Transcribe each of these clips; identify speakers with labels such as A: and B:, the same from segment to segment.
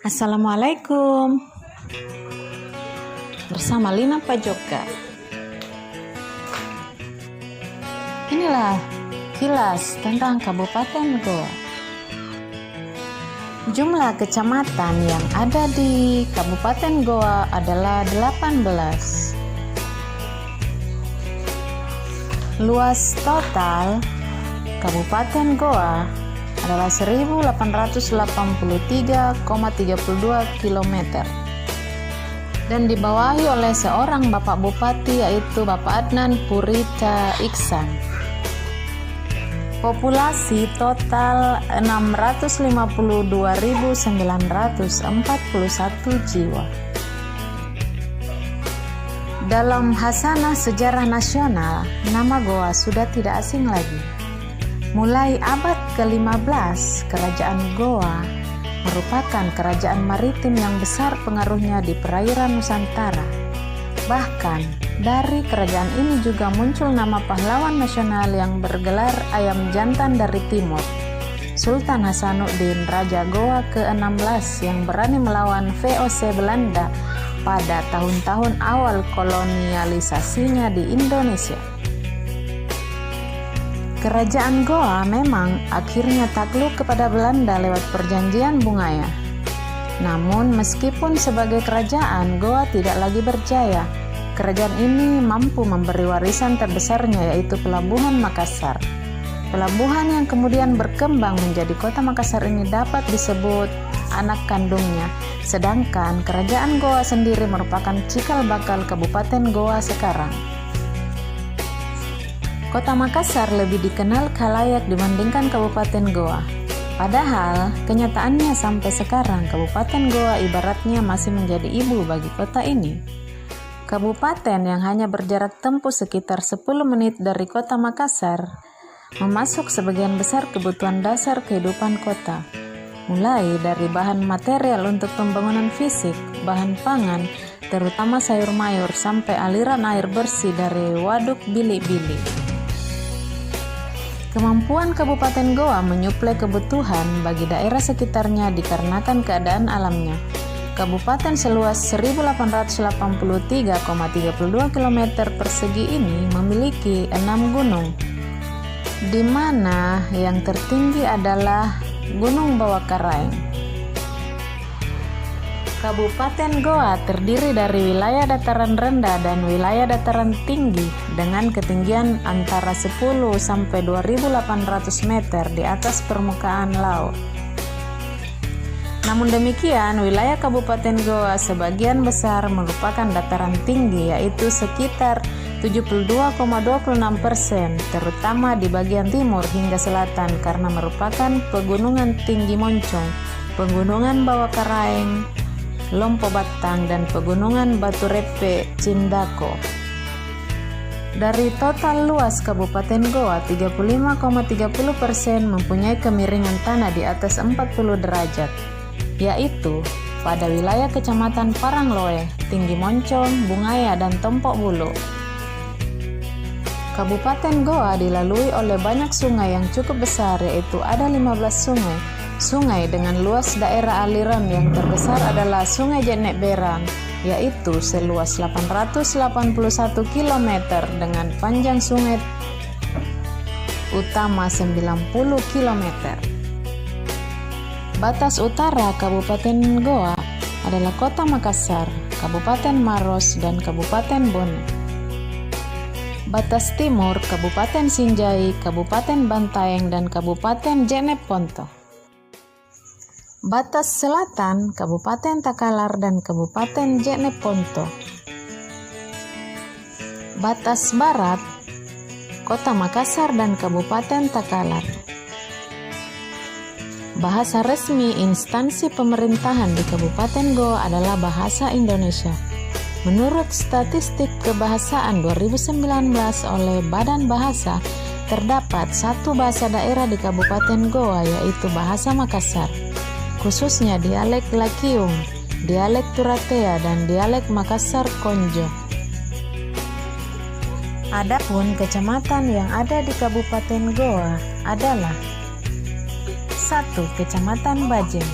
A: Assalamualaikum. Bersama Lina Pajoka. Inilah kilas tentang Kabupaten Goa. Jumlah kecamatan yang ada di Kabupaten Goa adalah 18. Luas total Kabupaten Goa adalah 1883,32 km dan dibawahi oleh seorang Bapak Bupati, yaitu Bapak Adnan Purita Iksan. Populasi total 652.941 jiwa. Dalam hasanah sejarah nasional, nama Goa sudah tidak asing lagi. Mulai abad ke-15, Kerajaan Goa merupakan kerajaan maritim yang besar pengaruhnya di perairan Nusantara. Bahkan, dari kerajaan ini juga muncul nama pahlawan nasional yang bergelar Ayam Jantan dari Timur, Sultan Hasanuddin, Raja Goa ke-16 yang berani melawan VOC Belanda pada tahun-tahun awal kolonialisasinya di Indonesia. Kerajaan Goa memang akhirnya takluk kepada Belanda lewat perjanjian Bungaya. Namun meskipun sebagai kerajaan Goa tidak lagi berjaya, kerajaan ini mampu memberi warisan terbesarnya, yaitu Pelabuhan Makassar. Pelabuhan yang kemudian berkembang menjadi Kota Makassar ini dapat disebut anak kandungnya, sedangkan Kerajaan Goa sendiri merupakan cikal bakal Kabupaten Goa sekarang. Kota Makassar lebih dikenal khalayak dibandingkan Kabupaten Goa. Padahal, kenyataannya sampai sekarang Kabupaten Goa ibaratnya masih menjadi ibu bagi kota ini. Kabupaten yang hanya berjarak tempuh sekitar 10 menit dari Kota Makassar memasuk sebagian besar kebutuhan dasar kehidupan kota, mulai dari bahan material untuk pembangunan fisik, bahan pangan, terutama sayur mayur, sampai aliran air bersih dari waduk Bili-Bili. Kemampuan Kabupaten Goa menyuplai kebutuhan bagi daerah sekitarnya dikarenakan keadaan alamnya. Kabupaten seluas 1883,32 km persegi ini memiliki 6 gunung, di mana yang tertinggi adalah Gunung Bawakaraeng. Kabupaten Goa terdiri dari wilayah dataran rendah dan wilayah dataran tinggi dengan ketinggian antara 10 sampai 2.800 meter di atas permukaan laut. Namun demikian, wilayah Kabupaten Goa sebagian besar merupakan dataran tinggi, yaitu sekitar 72,26%, terutama di bagian timur hingga selatan karena merupakan pegunungan tinggi Moncong, pegunungan Bawakaraeng, Lompo Batang, dan pegunungan Batu Repe Cindako. Dari total luas Kabupaten Goa, 35,30% mempunyai kemiringan tanah di atas 40 derajat, yaitu pada wilayah Kecamatan Parangloe, Tinggi Moncong, Bungaya, dan Tompok Bulu. Kabupaten Goa dilalui oleh banyak sungai yang cukup besar, yaitu ada 15 sungai. Sungai dengan luas daerah aliran yang terbesar adalah Sungai Jenek Berang, yaitu seluas 881 km dengan panjang sungai utama 90 km. Batas utara Kabupaten Goa adalah Kota Makassar, Kabupaten Maros, dan Kabupaten Bone. Batas timur Kabupaten Sinjai, Kabupaten Bantaeng, dan Kabupaten Jeneponto. Batas selatan Kabupaten Takalar dan Kabupaten Jeneponto. Batas barat Kota Makassar dan Kabupaten Takalar. Bahasa resmi instansi pemerintahan di Kabupaten Goa adalah Bahasa Indonesia. Menurut statistik kebahasaan 2019 oleh Badan Bahasa, terdapat satu bahasa daerah di Kabupaten Goa, yaitu Bahasa Makassar, khususnya dialek Lakiung, dialek Turatea, dan dialek Makassar Konjo. Adapun kecamatan yang ada di Kabupaten Goa adalah 1. Kecamatan Bajeng,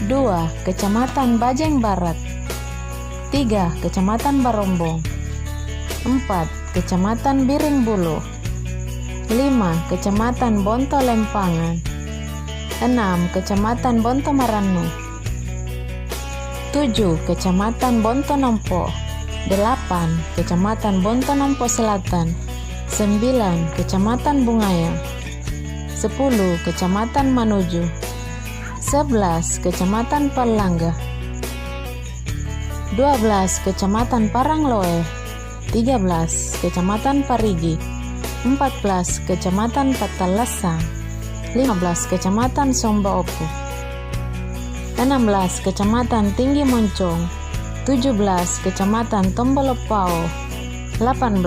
A: 2. Kecamatan Bajeng Barat. 3. Kecamatan Barombong. 4. Kecamatan Biring Bulu. 5. Kecamatan Bonto Lempangan. 6. Kecamatan Bonto Maranu. 7. Kecamatan Bonto Nompo. 8. Kecamatan Bonto Nompo Selatan. 9. Kecamatan Bungaya. 10. Kecamatan Manuju. 11. Kecamatan Palangga. 12. Kecamatan Parangloe. 13. Kecamatan Parigi. 14. Kecamatan Patalasa. 15. Kecamatan Somba Opu. 16. Kecamatan Tinggi Moncong. 17. Kecamatan Tombolopao. 18.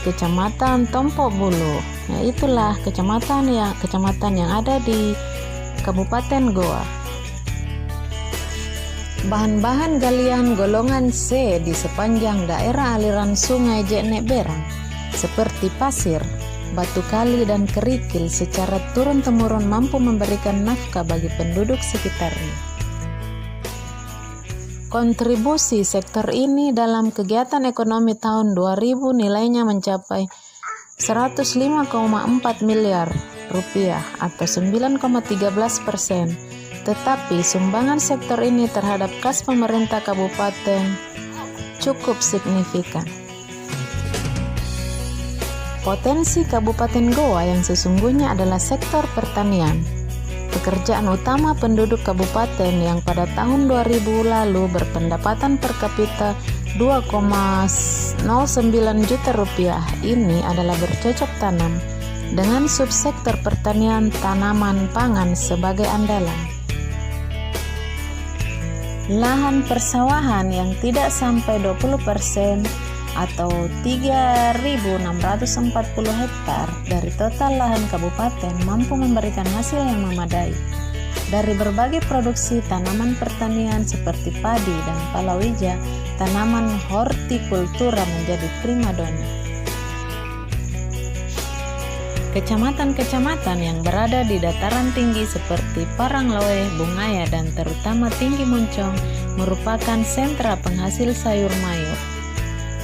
A: Kecamatan Tompo Bulu. Nah, itulah kecamatan yang ada di Kabupaten Goa. Bahan-bahan galian golongan C di sepanjang daerah aliran sungai Jeknek Berang seperti pasir, batu kali, dan kerikil secara turun-temurun mampu memberikan nafkah bagi penduduk sekitarnya. Kontribusi sektor ini dalam kegiatan ekonomi tahun 2000 nilainya mencapai 105,4 miliar rupiah atau 9,13%. Tetapi sumbangan sektor ini terhadap kas pemerintah kabupaten cukup signifikan. Potensi Kabupaten Goa yang sesungguhnya adalah sektor pertanian. Pekerjaan utama penduduk kabupaten yang pada tahun 2000 lalu berpendapatan per kapita 2,09 juta rupiah ini adalah bercocok tanam dengan subsektor pertanian tanaman pangan sebagai andalan. Lahan persawahan yang tidak sampai 20% atau 3.640 hektar dari total lahan kabupaten mampu memberikan hasil yang memadai. Dari berbagai produksi tanaman pertanian seperti padi dan palawija, tanaman hortikultura menjadi primadona. Kecamatan-kecamatan yang berada di dataran tinggi seperti Parangloe, Bungaya, dan terutama Tinggi Moncong merupakan sentra penghasil sayur mayur.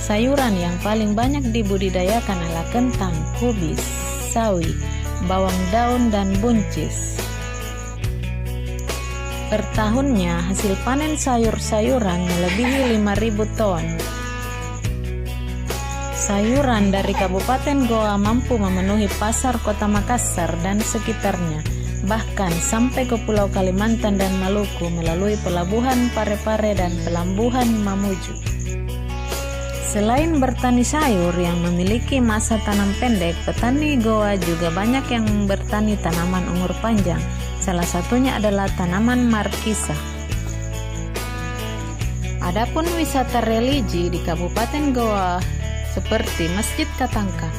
A: Sayuran yang paling banyak dibudidayakan adalah kentang, kubis, sawi, bawang daun, dan buncis. Per tahunnya hasil panen sayur-sayuran melebihi 5.000 ton. Sayuran dari Kabupaten Goa mampu memenuhi pasar Kota Makassar dan sekitarnya, bahkan sampai ke Pulau Kalimantan dan Maluku melalui pelabuhan Parepare dan pelabuhan Mamuju. Selain bertani sayur yang memiliki masa tanam pendek, petani Goa juga banyak yang bertani tanaman umur panjang. Salah satunya adalah tanaman markisa. Adapun wisata religi di Kabupaten Goa seperti Masjid Katangka,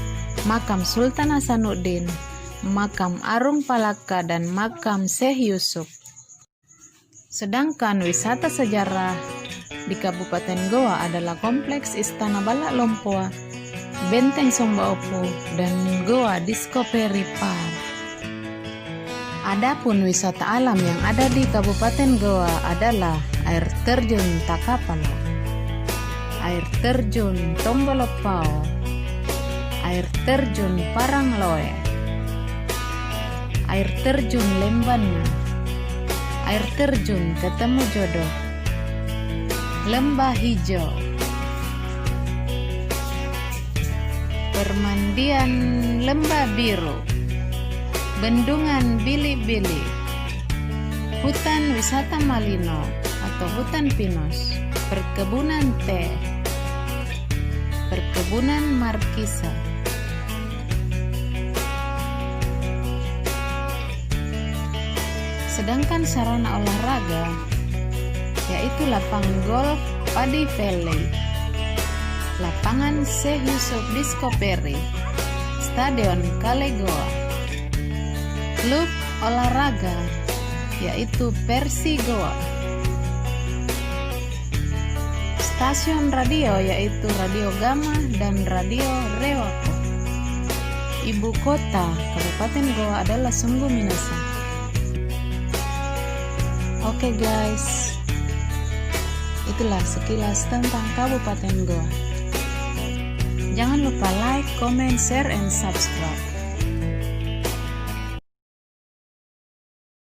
A: Makam Sultan Hasanuddin, Makam Arung Palaka, dan Makam Syekh Yusuf. Sedangkan wisata sejarah di Kabupaten Goa adalah Kompleks Istana Balak Lompoa, Benteng Somba Opu, dan Goa Discovery Park. Adapun wisata alam yang ada di Kabupaten Goa adalah air terjun Takapala, air terjun Tombolopao, air terjun Parangloe, air terjun Lembana, air terjun Ketemu Jodoh, Lembah Hijau, permandian Lembah Biru, Bendungan Bili-Bili, hutan wisata Malino atau hutan pinus, perkebunan teh, perkebunan markisa. Sedangkan sarana olahraga yaitu lapangan golf Padi Valley, lapangan Syekh Yusuf Discovery, Stadion Kalegoa, klub olahraga yaitu Persi Goa, stasiun radio yaitu Radio Gama dan Radio Rewako. Ibu kota Kabupaten Goa adalah Sungguh Minasa. Oke guys, itulah sekilas tentang Kabupaten Goa. Jangan lupa like, comment, share, and subscribe.